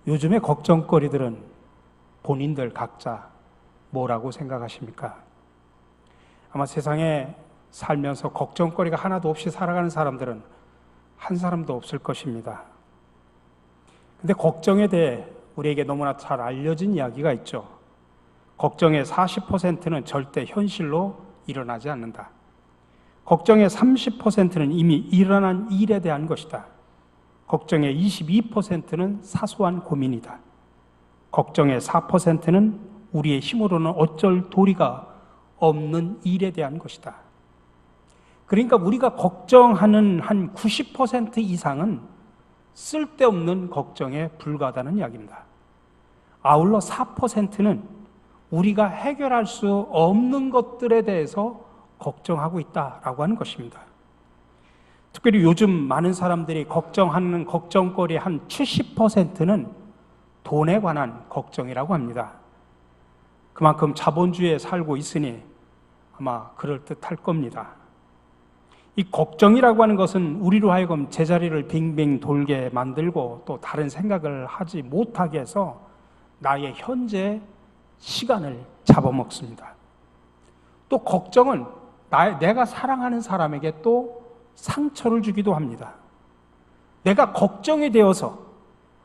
요즘의 걱정거리들은 본인들 각자 뭐라고 생각하십니까? 아마 세상에 살면서 걱정거리가 하나도 없이 살아가는 사람들은 한 사람도 없을 것입니다. 근데 걱정에 대해 우리에게 너무나 잘 알려진 이야기가 있죠. 걱정의 40%는 절대 현실로 일어나지 않는다. 걱정의 30%는 이미 일어난 일에 대한 것이다. 걱정의 22%는 사소한 고민이다. 걱정의 4%는 우리의 힘으로는 어쩔 도리가 없는 일에 대한 것이다. 그러니까 우리가 걱정하는 한 90% 이상은 쓸데없는 걱정에 불과하다는 이야기입니다. 아울러 4%는 우리가 해결할 수 없는 것들에 대해서 걱정하고 있다라고 하는 것입니다. 특별히 요즘 많은 사람들이 걱정하는 걱정거리의 한 70%는 돈에 관한 걱정이라고 합니다. 그만큼 자본주의에 살고 있으니 아마 그럴듯할 겁니다. 이 걱정이라고 하는 것은 우리로 하여금 제자리를 빙빙 돌게 만들고 또 다른 생각을 하지 못하게 해서 나의 현재 시간을 잡아먹습니다. 또 걱정은 내가 사랑하는 사람에게 또 상처를 주기도 합니다. 내가 걱정이 되어서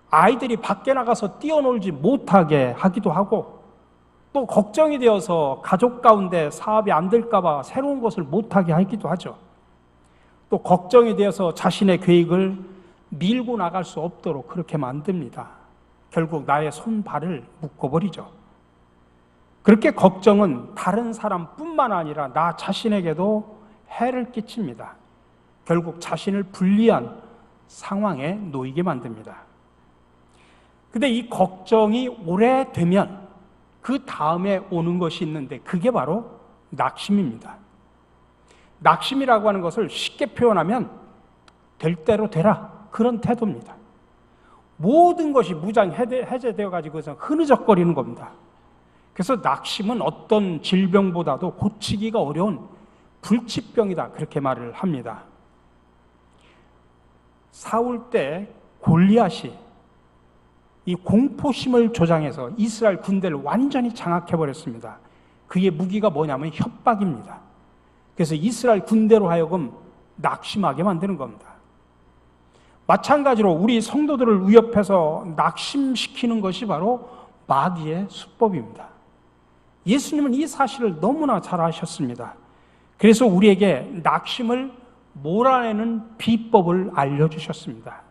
아이들이 밖에 나가서 뛰어놀지 못하게 하기도 하고, 또 걱정이 되어서 가족 가운데 사업이 안 될까 봐 새로운 것을 못하게 하기도 하죠. 또 걱정이 되어서 자신의 계획을 밀고 나갈 수 없도록 그렇게 만듭니다. 결국 나의 손발을 묶어버리죠. 그렇게 걱정은 다른 사람뿐만 아니라 나 자신에게도 해를 끼칩니다. 결국 자신을 불리한 상황에 놓이게 만듭니다. 근데 이 걱정이 오래되면 그 다음에 오는 것이 있는데 그게 바로 낙심입니다. 낙심이라고 하는 것을 쉽게 표현하면 될 대로 되라, 그런 태도입니다. 모든 것이 무장 해제되어 가지고 흐느적거리는 겁니다. 그래서 낙심은 어떤 질병보다도 고치기가 어려운 불치병이다, 그렇게 말을 합니다. 사울 때 골리앗이 이 공포심을 조장해서 이스라엘 군대를 완전히 장악해버렸습니다. 그의 무기가 뭐냐면 협박입니다. 그래서 이스라엘 군대로 하여금 낙심하게 만드는 겁니다. 마찬가지로 우리 성도들을 위협해서 낙심시키는 것이 바로 마귀의 수법입니다. 예수님은 이 사실을 너무나 잘 아셨습니다. 그래서 우리에게 낙심을 몰아내는 비법을 알려주셨습니다.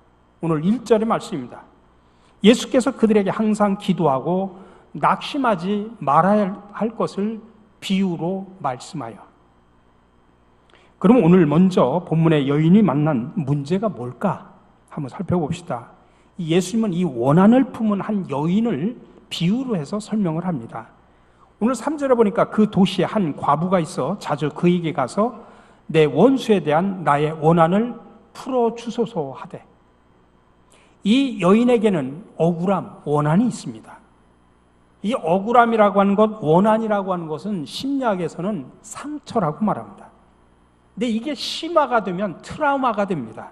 오늘 1절의 말씀입니다. 예수께서 그들에게 항상 기도하고 낙심하지 말아야 할 것을 비유로 말씀하여. 그럼 오늘 먼저 본문의 여인이 만난 문제가 뭘까? 한번 살펴봅시다. 예수님은 이 원한을 품은 한 여인을 비유로 해서 설명을 합니다. 오늘 3절에 보니까 그 도시에 한 과부가 있어 자주 그에게 가서 내 원수에 대한 나의 원한을 풀어주소서 하되, 이 여인에게는 억울함, 원한이 있습니다. 이 억울함이라고 하는 것, 원한이라고 하는 것은 심리학에서는 상처라고 말합니다. 근데 이게 심화가 되면 트라우마가 됩니다.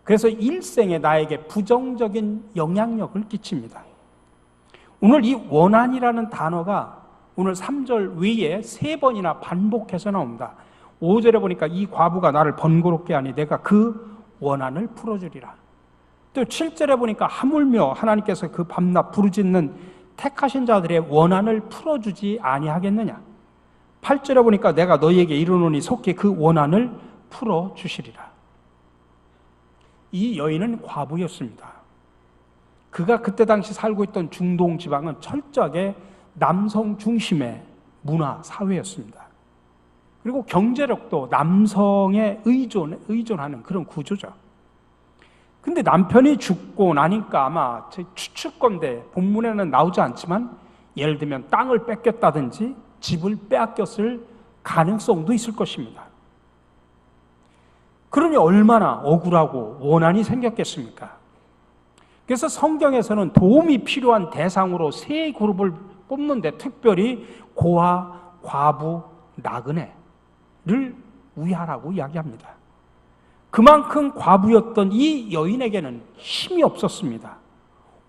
그래서 일생에 나에게 부정적인 영향력을 끼칩니다. 오늘 이 원한이라는 단어가 오늘 3절 외에 3번이나 반복해서 나옵니다. 5절에 보니까 이 과부가 나를 번거롭게 하니 내가 그 원한을 풀어주리라. 또 7절에 보니까 하물며 하나님께서 그 밤낮 부르짖는 택하신 자들의 원한을 풀어주지 아니하겠느냐. 8절에 보니까 내가 너희에게 이르노니 속히 그 원한을 풀어주시리라. 이 여인은 과부였습니다. 그가 그때 당시 살고 있던 중동 지방은 철저하게 남성 중심의 문화, 사회였습니다. 그리고 경제력도 남성에 의존하는 그런 구조죠. 근데 남편이 죽고 나니까 아마 제 추측건데 본문에는 나오지 않지만 예를 들면 땅을 뺏겼다든지 집을 빼앗겼을 가능성도 있을 것입니다. 그러니 얼마나 억울하고 원한이 생겼겠습니까? 그래서 성경에서는 도움이 필요한 대상으로 3그룹을 뽑는데 특별히 고아, 과부, 나그네를 위하라고 이야기합니다. 그만큼 과부였던 이 여인에게는 힘이 없었습니다.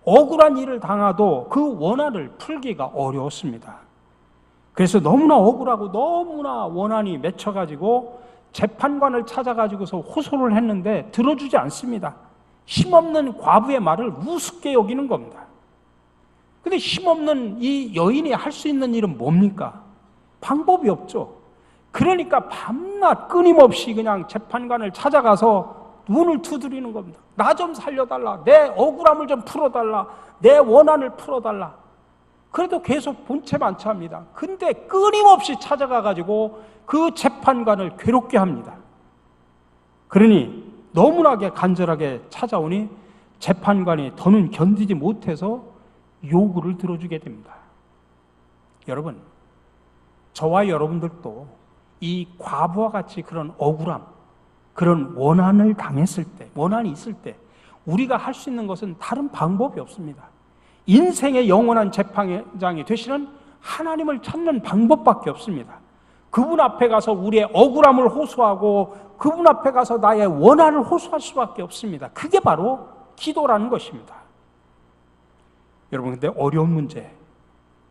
억울한 일을 당하도 그 원한을 풀기가 어려웠습니다. 그래서 너무나 억울하고 너무나 원한이 맺혀가지고 재판관을 찾아가지고서 호소를 했는데 들어주지 않습니다. 힘없는 과부의 말을 우습게 여기는 겁니다. 근데 힘없는 이 여인이 할 수 있는 일은 뭡니까? 방법이 없죠. 그러니까 밤낮 끊임없이 그냥 재판관을 찾아가서 눈을 두드리는 겁니다. 나 좀 살려달라. 내 억울함을 좀 풀어달라. 내 원한을 풀어달라. 그래도 계속 본체만취합니다. 근데 끊임없이 찾아가가지고 그 재판관을 괴롭게 합니다. 그러니 너무나게 간절하게 찾아오니 재판관이 더는 견디지 못해서 요구를 들어주게 됩니다. 여러분, 저와 여러분들도 이 과부와 같이 그런 억울함, 그런 원한을 당했을 때, 원한이 있을 때 우리가 할 수 있는 것은 다른 방법이 없습니다. 인생의 영원한 재판장이 되시는 하나님을 찾는 방법밖에 없습니다. 그분 앞에 가서 우리의 억울함을 호소하고 그분 앞에 가서 나의 원한을 호소할 수밖에 없습니다. 그게 바로 기도라는 것입니다. 여러분, 근데 어려운 문제,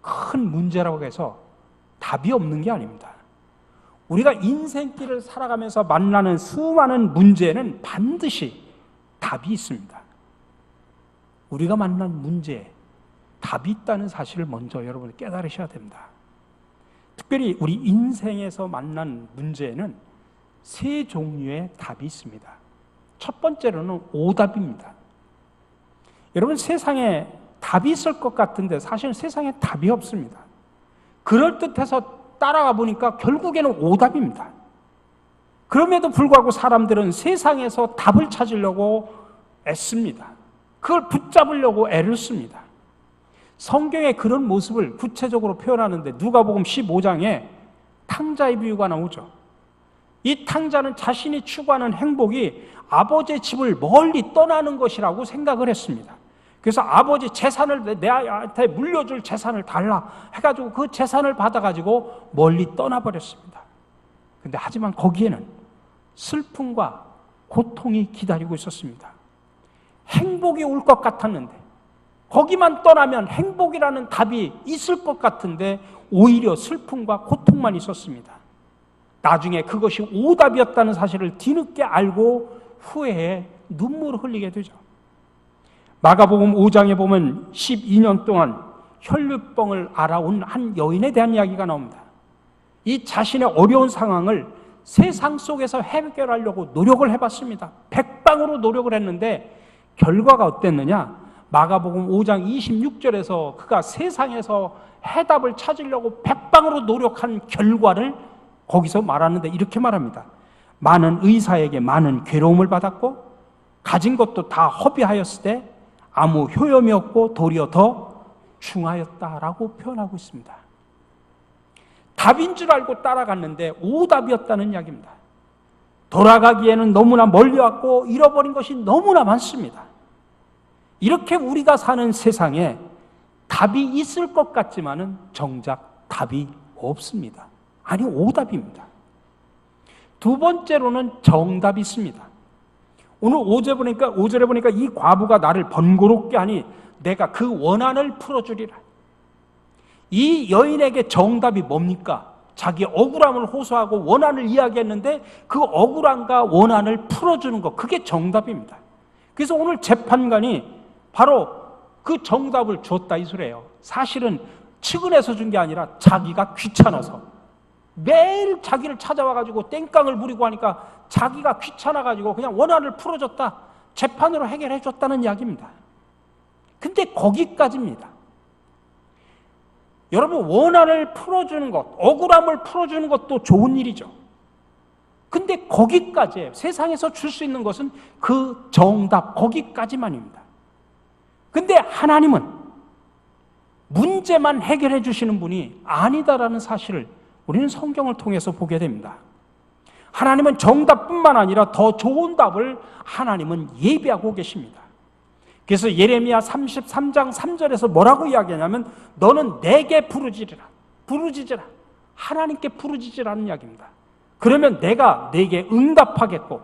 큰 문제라고 해서 답이 없는 게 아닙니다. 우리가 인생길을 살아가면서 만나는 수많은 문제는 반드시 답이 있습니다. 우리가 만난 문제에 답이 있다는 사실을 먼저 여러분 깨달으셔야 됩니다. 특별히 우리 인생에서 만난 문제에는 세 종류의 답이 있습니다. 첫 번째로는 오답입니다. 여러분, 세상에 답이 있을 것 같은데 사실 세상에 답이 없습니다. 그럴듯해서 따라가 보니까 결국에는 오답입니다. 그럼에도 불구하고 사람들은 세상에서 답을 찾으려고 애씁니다. 그걸 붙잡으려고 애를 씁니다. 성경에 그런 모습을 구체적으로 표현하는데 누가복음 15장에 탕자의 비유가 나오죠. 이 탕자는 자신이 추구하는 행복이 아버지의 집을 멀리 떠나는 것이라고 생각을 했습니다. 그래서 아버지 재산을 내한테 물려줄 재산을 달라 해가지고 그 재산을 받아가지고 멀리 떠나버렸습니다. 근데 하지만 거기에는 슬픔과 고통이 기다리고 있었습니다. 행복이 올 것 같았는데 거기만 떠나면 행복이라는 답이 있을 것 같은데 오히려 슬픔과 고통만 있었습니다. 나중에 그것이 오답이었다는 사실을 뒤늦게 알고 후회해 눈물을 흘리게 되죠. 마가복음 5장에 보면 12년 동안 혈류병을 앓아온 한 여인에 대한 이야기가 나옵니다. 이 자신의 어려운 상황을 세상 속에서 해결하려고 노력을 해봤습니다. 백방으로 노력을 했는데 결과가 어땠느냐? 마가복음 5장 26절에서 그가 세상에서 해답을 찾으려고 백방으로 노력한 결과를 거기서 말하는데 이렇게 말합니다. 많은 의사에게 많은 괴로움을 받았고 가진 것도 다 허비하였을 때 아무 효염이 없고 도리어 더 중하였다라고 표현하고 있습니다. 답인 줄 알고 따라갔는데 오답이었다는 이야기입니다. 돌아가기에는 너무나 멀리 왔고 잃어버린 것이 너무나 많습니다. 이렇게 우리가 사는 세상에 답이 있을 것 같지만은 정작 답이 없습니다. 아니, 오답입니다. 두 번째로는 정답이 있습니다. 오늘 5절에 보니까 이 과부가 나를 번거롭게 하니 내가 그 원한을 풀어주리라. 이 여인에게 정답이 뭡니까? 자기 억울함을 호소하고 원한을 이야기했는데 그 억울함과 원한을 풀어주는 것, 그게 정답입니다. 그래서 오늘 재판관이 바로 그 정답을 줬다 이 소리예요. 사실은 측은해서 준 게 아니라 자기가 귀찮아서 매일 자기를 찾아와가지고 땡깡을 부리고 하니까 자기가 귀찮아가지고 그냥 원한을 풀어줬다, 재판으로 해결해줬다는 이야기입니다. 근데 거기까지입니다. 여러분, 원한을 풀어주는 것, 억울함을 풀어주는 것도 좋은 일이죠. 근데 거기까지예요. 세상에서 줄 수 있는 것은 그 정답, 거기까지만입니다. 근데 하나님은 문제만 해결해 주시는 분이 아니다라는 사실을 우리는 성경을 통해서 보게 됩니다. 하나님은 정답뿐만 아니라 더 좋은 답을 하나님은 예비하고 계십니다. 그래서 예레미야 33장 3절에서 뭐라고 이야기하냐면 너는 내게 부르짖으라. 하나님께 부르짖으라는 이야기입니다. 그러면 내가 내게 응답하겠고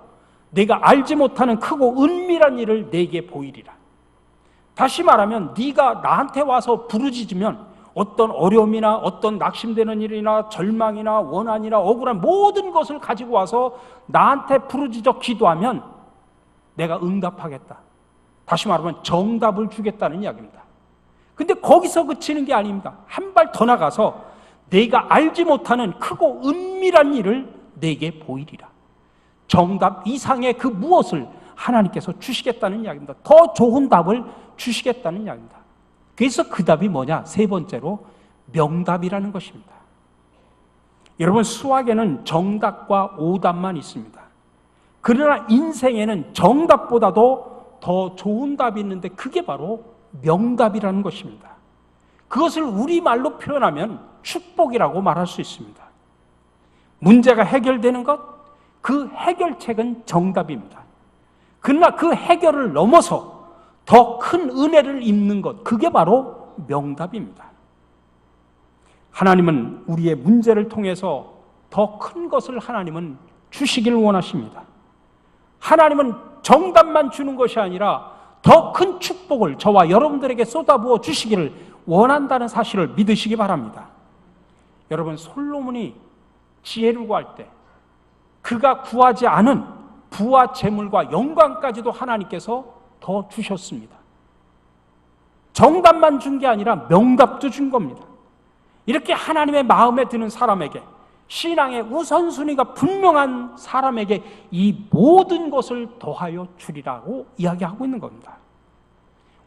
내가 알지 못하는 크고 은밀한 일을 내게 보이리라. 다시 말하면 네가 나한테 와서 부르짖으면 어떤 어려움이나 어떤 낙심되는 일이나 절망이나 원한이나 억울한 모든 것을 가지고 와서 나한테 부르짖어 기도하면 내가 응답하겠다. 다시 말하면 정답을 주겠다는 이야기입니다. 근데 거기서 그치는 게 아닙니다. 한 발 더 나가서 내가 알지 못하는 크고 은밀한 일을 내게 보이리라. 정답 이상의 그 무엇을 하나님께서 주시겠다는 이야기입니다. 더 좋은 답을 주시겠다는 이야기입니다. 그래서 그 답이 뭐냐? 세 번째로 명답이라는 것입니다. 여러분, 수학에는 정답과 오답만 있습니다. 그러나 인생에는 정답보다도 더 좋은 답이 있는데 그게 바로 명답이라는 것입니다. 그것을 우리말로 표현하면 축복이라고 말할 수 있습니다. 문제가 해결되는 것, 그 해결책은 정답입니다. 그러나 그 해결을 넘어서 더 큰 은혜를 입는 것, 그게 바로 명답입니다. 하나님은 우리의 문제를 통해서 더 큰 것을 하나님은 주시길 원하십니다. 하나님은 정답만 주는 것이 아니라 더 큰 축복을 저와 여러분들에게 쏟아부어 주시기를 원한다는 사실을 믿으시기 바랍니다. 여러분, 솔로몬이 지혜를 구할 때 그가 구하지 않은 부와 재물과 영광까지도 하나님께서 더 주셨습니다. 정답만 준 게 아니라 명답도 준 겁니다. 이렇게 하나님의 마음에 드는 사람에게, 신앙의 우선순위가 분명한 사람에게 이 모든 것을 더하여 주리라고 이야기하고 있는 겁니다.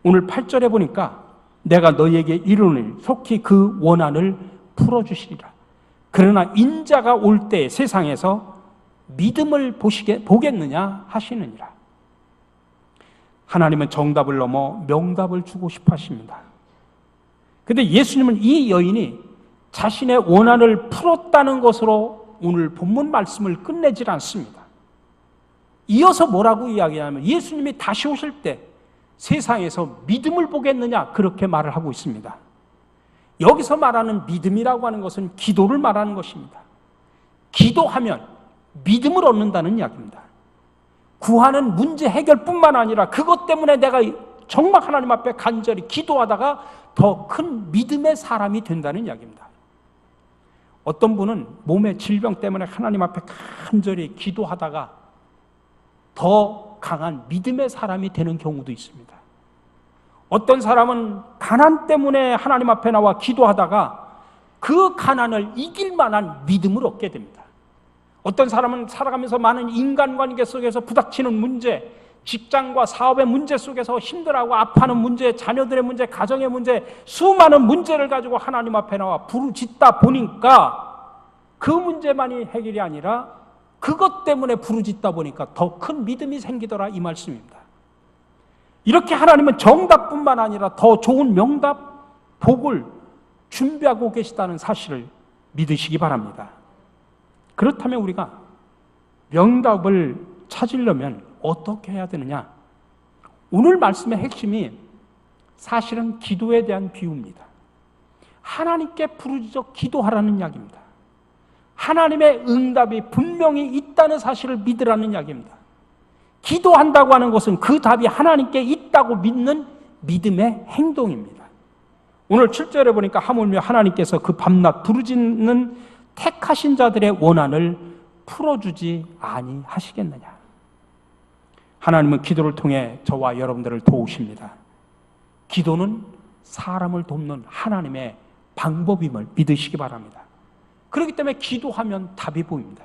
오늘 8절에 보니까 내가 너희에게 이르노니 속히 그 원한을 풀어주시리라. 그러나 인자가 올 때 세상에서 믿음을 보겠느냐 하시느니라. 하나님은 정답을 넘어 명답을 주고 싶어 하십니다. 그런데 예수님은 이 여인이 자신의 원한을 풀었다는 것으로 오늘 본문 말씀을 끝내질 않습니다. 이어서 뭐라고 이야기하냐면 예수님이 다시 오실 때 세상에서 믿음을 보겠느냐 그렇게 말을 하고 있습니다. 여기서 말하는 믿음이라고 하는 것은 기도를 말하는 것입니다. 기도하면 믿음을 얻는다는 이야기입니다. 구하는 문제 해결뿐만 아니라 그것 때문에 내가 정말 하나님 앞에 간절히 기도하다가 더 큰 믿음의 사람이 된다는 이야기입니다. 어떤 분은 몸의 질병 때문에 하나님 앞에 간절히 기도하다가 더 강한 믿음의 사람이 되는 경우도 있습니다. 어떤 사람은 가난 때문에 하나님 앞에 나와 기도하다가 그 가난을 이길 만한 믿음을 얻게 됩니다. 어떤 사람은 살아가면서 많은 인간관계 속에서 부닥치는 문제, 직장과 사업의 문제 속에서 힘들어하고 아파하는 문제, 자녀들의 문제, 가정의 문제, 수많은 문제를 가지고 하나님 앞에 나와 부르짖다 보니까 그 문제만이 해결이 아니라 그것 때문에 부르짖다 보니까 더 큰 믿음이 생기더라, 이 말씀입니다. 이렇게 하나님은 정답뿐만 아니라 더 좋은 명답, 복을 준비하고 계시다는 사실을 믿으시기 바랍니다. 그렇다면 우리가 명답을 찾으려면 어떻게 해야 되느냐? 오늘 말씀의 핵심이 사실은 기도에 대한 비유입니다. 하나님께 부르짖어 기도하라는 이야기입니다. 하나님의 응답이 분명히 있다는 사실을 믿으라는 이야기입니다. 기도한다고 하는 것은 그 답이 하나님께 있다고 믿는 믿음의 행동입니다. 오늘 7절에 보니까 하물며 하나님께서 그 밤낮 부르짖는 택하신 자들의 원한을 풀어주지 아니하시겠느냐. 하나님은 기도를 통해 저와 여러분들을 도우십니다. 기도는 사람을 돕는 하나님의 방법임을 믿으시기 바랍니다. 그렇기 때문에 기도하면 답이 보입니다.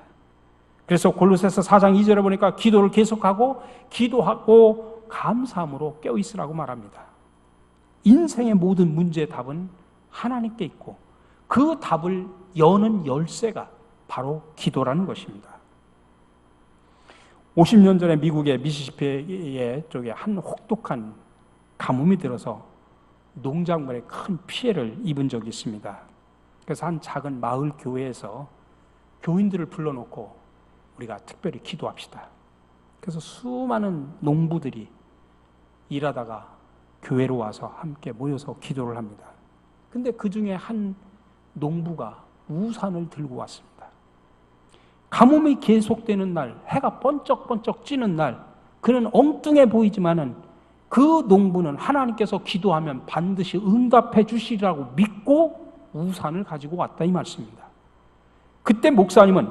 그래서 골로새서 4장 2절에 보니까 기도를 계속하고 기도하고 감사함으로 깨어있으라고 말합니다. 인생의 모든 문제의 답은 하나님께 있고 그 답을 여는 열쇠가 바로 기도라는 것입니다. 50년 전에 미국의 미시시피 쪽에 한 혹독한 가뭄이 들어서 농작물에 큰 피해를 입은 적이 있습니다. 그래서 한 작은 마을 교회에서 교인들을 불러놓고 우리가 특별히 기도합시다. 그래서 수많은 농부들이 일하다가 교회로 와서 함께 모여서 기도를 합니다. 근데 그 중에 한 농부가 우산을 들고 왔습니다. 가뭄이 계속되는 날, 해가 번쩍번쩍 찌는 날, 그는 엉뚱해 보이지만은 그 농부는 하나님께서 기도하면 반드시 응답해 주시리라고 믿고 우산을 가지고 왔다 이 말씀입니다. 그때 목사님은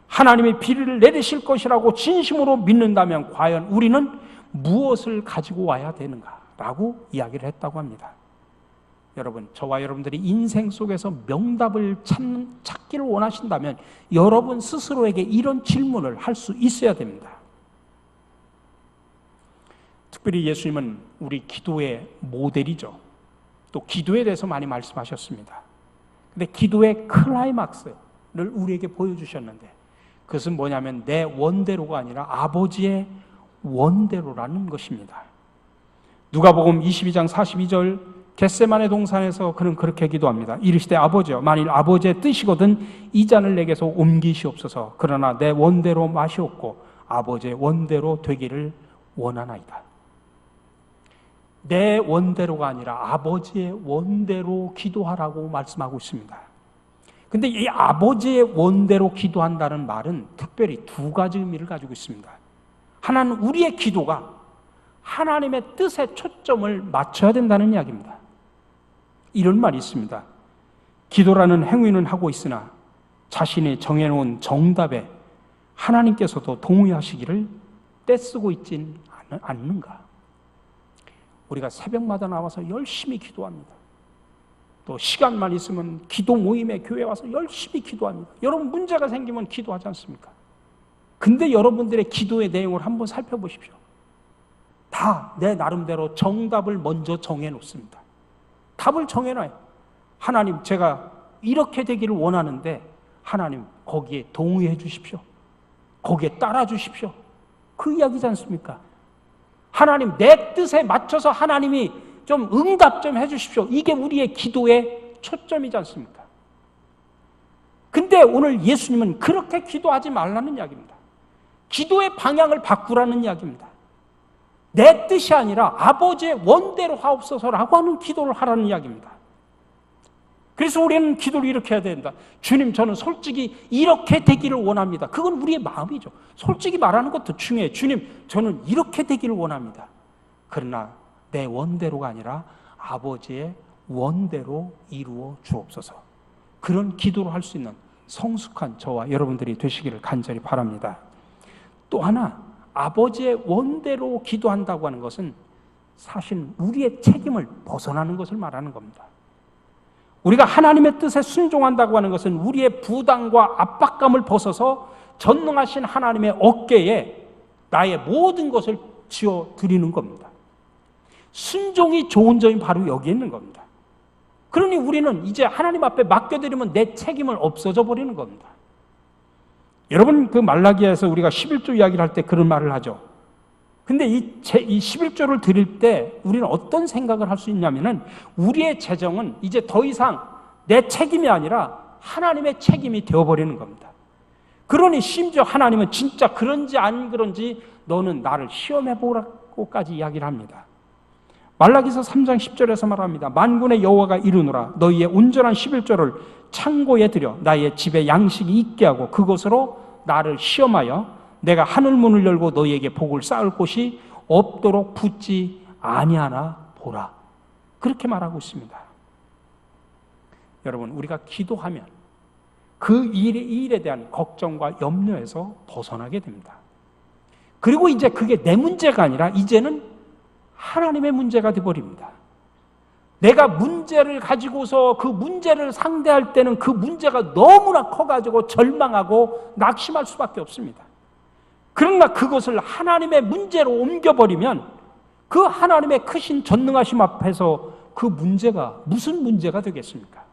하나님이 비를 내리실 것이라고 진심으로 믿는다면 과연 우리는 무엇을 가지고 와야 되는가라고 이야기를 했다고 합니다. 여러분, 저와 여러분들이 인생 속에서 명답을 찾기를 원하신다면 여러분 스스로에게 이런 질문을 할 수 있어야 됩니다. 특별히 예수님은 우리 기도의 모델이죠. 또 기도에 대해서 많이 말씀하셨습니다. 근데 기도의 클라이막스를 우리에게 보여주셨는데 그것은 뭐냐면 내 원대로가 아니라 아버지의 원대로라는 것입니다. 누가복음 22장 42절 겟세마네 동산에서 그는 그렇게 기도합니다. 이르시되 아버지여 만일 아버지의 뜻이거든 이 잔을 내게서 옮기시옵소서. 그러나 내 원대로 마시옵고 아버지의 원대로 되기를 원하나이다. 내 원대로가 아니라 아버지의 원대로 기도하라고 말씀하고 있습니다. 근데 이 아버지의 원대로 기도한다는 말은 특별히 두 가지 의미를 가지고 있습니다. 하나는 우리의 기도가 하나님의 뜻에 초점을 맞춰야 된다는 이야기입니다. 이런 말이 있습니다. 기도라는 행위는 하고 있으나 자신이 정해놓은 정답에 하나님께서도 동의하시기를 떼쓰고 있진 않는가? 우리가 새벽마다 나와서 열심히 기도합니다. 또 시간만 있으면 기도 모임에 교회 와서 열심히 기도합니다. 여러분 문제가 생기면 기도하지 않습니까? 근데 여러분들의 기도의 내용을 한번 살펴보십시오. 다 내 나름대로 정답을 먼저 정해놓습니다. 답을 정해놔요. 하나님 제가 이렇게 되기를 원하는데 하나님 거기에 동의해 주십시오. 거기에 따라 주십시오. 그 이야기지 않습니까? 하나님 내 뜻에 맞춰서 하나님이 좀 응답 좀 해주십시오. 이게 우리의 기도의 초점이지 않습니까? 근데 오늘 예수님은 그렇게 기도하지 말라는 이야기입니다. 기도의 방향을 바꾸라는 이야기입니다. 내 뜻이 아니라 아버지의 원대로 하옵소서라고 하는 기도를 하라는 이야기입니다. 그래서 우리는 기도를 이렇게 해야 된다. 주님 저는 솔직히 이렇게 되기를 원합니다. 그건 우리의 마음이죠. 솔직히 말하는 것도 중요해요. 주님 저는 이렇게 되기를 원합니다. 그러나 내 원대로가 아니라 아버지의 원대로 이루어 주옵소서. 그런 기도를 할 수 있는 성숙한 저와 여러분들이 되시기를 간절히 바랍니다. 또 하나 아버지의 원대로 기도한다고 하는 것은 사실 우리의 책임을 벗어나는 것을 말하는 겁니다. 우리가 하나님의 뜻에 순종한다고 하는 것은 우리의 부담과 압박감을 벗어서 전능하신 하나님의 어깨에 나의 모든 것을 지어드리는 겁니다. 순종이 좋은 점이 바로 여기에 있는 겁니다. 그러니 우리는 이제 하나님 앞에 맡겨드리면 내 책임을 없어져 버리는 겁니다. 여러분 그 말라기야에서 우리가 11조 이야기를 할 때 그런 말을 하죠. 근데 이 11조를 드릴 때 우리는 어떤 생각을 할 수 있냐면은 우리의 재정은 이제 더 이상 내 책임이 아니라 하나님의 책임이 되어버리는 겁니다. 그러니 심지어 하나님은 진짜 그런지 안 그런지 너는 나를 시험해보라고까지 이야기를 합니다. 말라기서 3장 10절에서 말합니다. 만군의 여호와가 이르노라 너희의 온전한 11조를 창고에 들여 나의 집에 양식이 있게 하고 그것으로 나를 시험하여 내가 하늘문을 열고 너희에게 복을 쌓을 곳이 없도록 붙지 아니하나 보라. 그렇게 말하고 있습니다. 여러분 우리가 기도하면 그 일에 대한 걱정과 염려에서 벗어나게 됩니다. 그리고 이제 그게 내 문제가 아니라 이제는 하나님의 문제가 되어버립니다. 내가 문제를 가지고서 그 문제를 상대할 때는 그 문제가 너무나 커가지고 절망하고 낙심할 수밖에 없습니다. 그러나 그것을 하나님의 문제로 옮겨버리면 그 하나님의 크신 전능하심 앞에서 그 문제가 무슨 문제가 되겠습니까?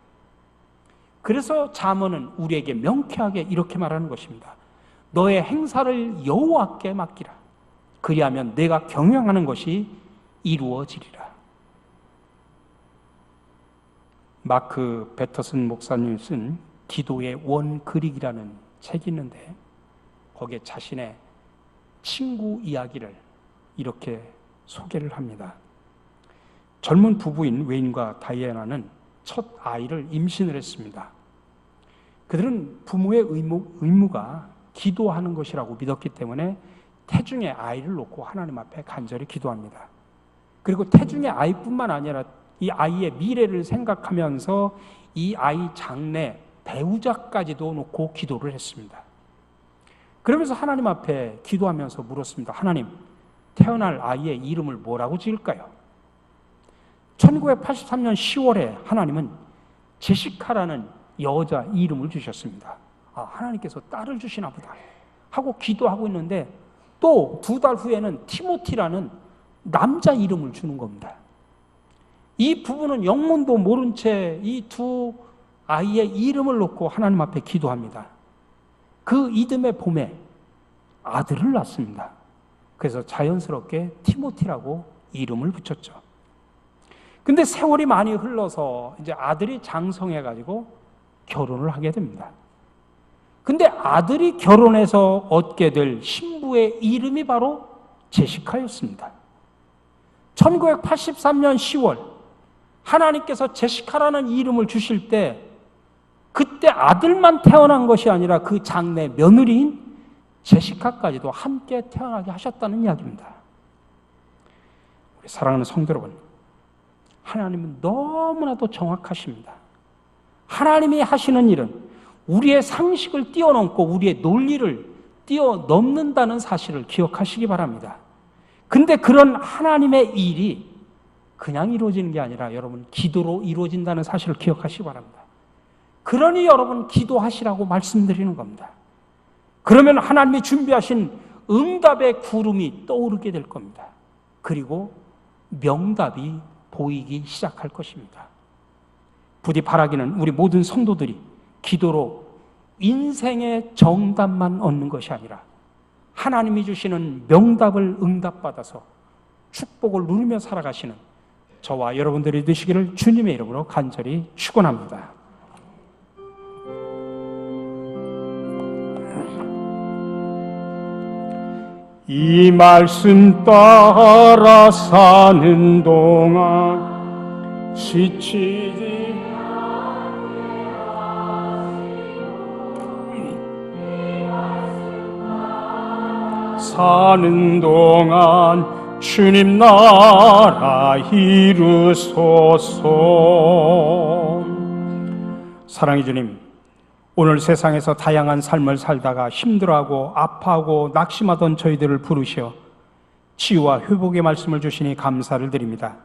그래서 잠언은 우리에게 명쾌하게 이렇게 말하는 것입니다. 너의 행사를 여호와께 맡기라. 그리하면 내가 경영하는 것이 이루어지리라. 마크 배터슨 목사님이 쓴 기도의 원그릭이라는 책이 있는데 거기에 자신의 친구 이야기를 이렇게 소개를 합니다. 젊은 부부인 웨인과 다이애나는 첫 아이를 임신을 했습니다. 그들은 부모의 의무가 기도하는 것이라고 믿었기 때문에 태중에 아이를 놓고 하나님 앞에 간절히 기도합니다. 그리고 태중의 아이뿐만 아니라 이 아이의 미래를 생각하면서 이 아이 장래 배우자까지도 놓고 기도를 했습니다. 그러면서 하나님 앞에 기도하면서 물었습니다. 하나님, 태어날 아이의 이름을 뭐라고 지을까요? 1983년 10월에 하나님은 제시카라는 여자 이름을 주셨습니다. 하나님께서 딸을 주시나 보다 하고 기도하고 있는데 또 2달 후에는 티모티라는 남자 이름을 주는 겁니다. 이 부부는 영문도 모른 채 이 두 아이의 이름을 놓고 하나님 앞에 기도합니다. 그 이듬해 봄에 아들을 낳습니다. 그래서 자연스럽게 티모티라고 이름을 붙였죠. 근데 세월이 많이 흘러서 이제 아들이 장성해가지고 결혼을 하게 됩니다. 근데 아들이 결혼해서 얻게 될 신부의 이름이 바로 제시카였습니다. 1983년 10월 하나님께서 제시카라는 이름을 주실 때 그때 아들만 태어난 것이 아니라 그 장래 며느리인 제시카까지도 함께 태어나게 하셨다는 이야기입니다. 우리 사랑하는 성도 여러분, 하나님은 너무나도 정확하십니다. 하나님이 하시는 일은 우리의 상식을 뛰어넘고 우리의 논리를 뛰어넘는다는 사실을 기억하시기 바랍니다. 근데 그런 하나님의 일이 그냥 이루어지는 게 아니라 여러분 기도로 이루어진다는 사실을 기억하시기 바랍니다. 그러니 여러분 기도하시라고 말씀드리는 겁니다. 그러면 하나님이 준비하신 응답의 구름이 떠오르게 될 겁니다. 그리고 명답이 보이기 시작할 것입니다. 부디 바라기는 우리 모든 성도들이 기도로 인생의 정답만 얻는 것이 아니라 하나님이 주시는 명답을 응답받아서 축복을 누리며 살아가시는 저와 여러분들이 되시기를 주님의 이름으로 간절히 축원합니다. 이 말씀 따라 사는 동안 지치지 사는 동안 주님 나라 이루소서. 사랑의 주님, 오늘 세상에서 다양한 삶을 살다가 힘들어하고 아파하고 낙심하던 저희들을 부르시어 치유와 회복의 말씀을 주시니 감사를 드립니다.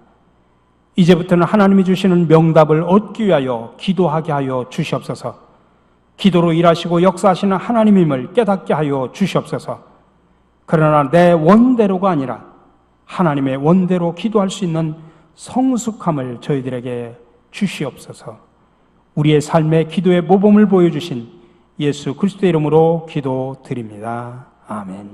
이제부터는 하나님이 주시는 명답을 얻기 위하여 기도하게 하여 주시옵소서. 기도로 일하시고 역사하시는 하나님임을 깨닫게 하여 주시옵소서. 그러나 내 원대로가 아니라 하나님의 원대로 기도할 수 있는 성숙함을 저희들에게 주시옵소서. 우리의 삶의 기도의 모범을 보여주신 예수 그리스도의 이름으로 기도드립니다. 아멘.